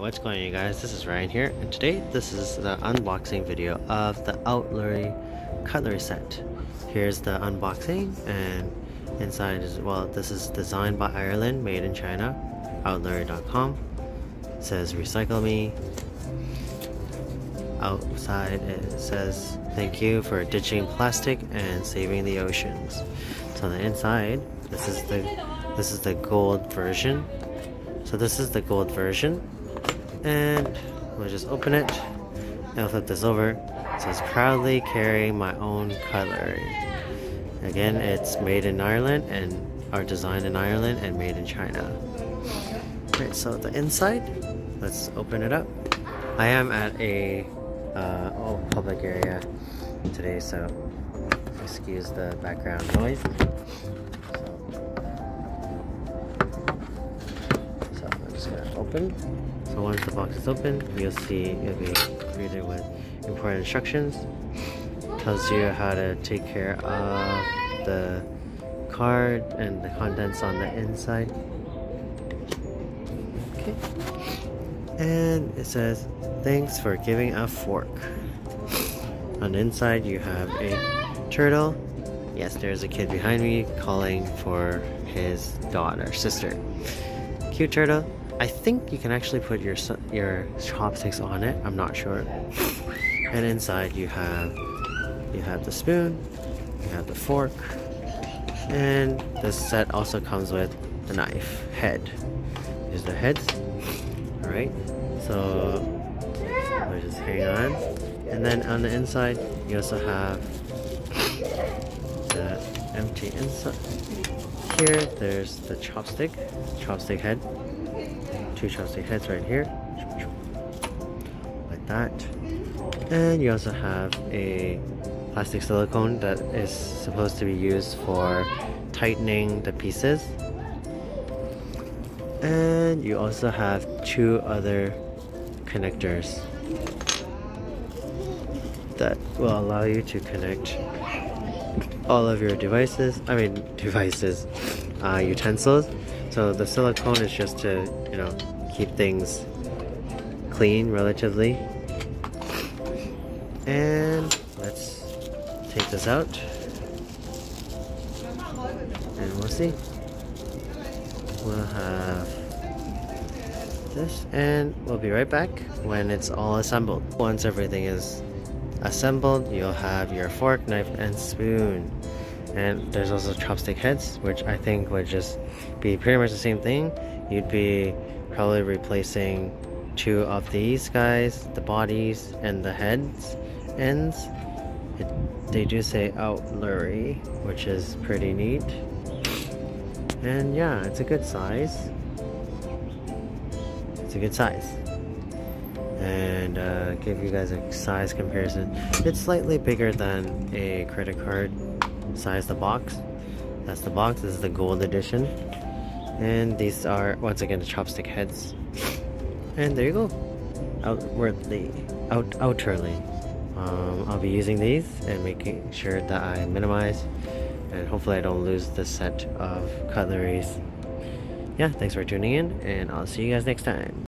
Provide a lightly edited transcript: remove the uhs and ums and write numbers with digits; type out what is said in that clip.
What's going on, you guys? This is Ryan here, and today this is the unboxing video of the Outlery cutlery set. Here's the unboxing, and inside is, well, this is designed by Ireland, made in China, outlery.com. It says recycle me. Outside it says thank you for ditching plastic and saving the oceans. So on the inside, this is the gold version. So this is the gold version, and we'll just open it and I'll flip this over. It says proudly carrying my own cutlery. Again, it's made in Ireland and are designed in Ireland and made in China. Alright, so the inside, let's open it up. I am at a public area today, so excuse the background noise. So I'm just gonna open. So once the box is open, you'll see you'll be greeted with important instructions. Tells you how to take care of the card and the contents on the inside. Okay. And it says, thanks for giving a fork. On the inside you have a turtle. Yes, there's a kid behind me calling for his sister. Cute turtle. I think you can actually put your chopsticks on it. I'm not sure. And inside you have the spoon, you have the fork, and this set also comes with the knife head. Here's the heads. Alright, so we'll just hang on. And then on the inside you also have the empty inside. Here there's the chopstick head. Two chopstick heads right here, like that. And you also have a plastic silicone that is supposed to be used for tightening the pieces. And you also have two other connectors that will allow you to connect all of your utensils. So the silicone is just to, keep things clean relatively. And let's take this out and we'll see. We'll have this and we'll be right back when it's all assembled. Once everything is assembled, you'll have your fork, knife, and spoon. And there's also chopstick heads, which I think would just be pretty much the same thing. You'd be probably replacing two of these guys, the bodies and the ends. They do say Outlery, which is pretty neat. And yeah, it's a good size. It's a good size. And give you guys a size comparison. It's slightly bigger than a credit card size. The box. That's the box. This is the gold edition. And these are once again the chopstick heads. And there you go. Outlery. I'll be using these and making sure that I minimize and hopefully I don't lose this set of cutleries. Yeah, thanks for tuning in and I'll see you guys next time.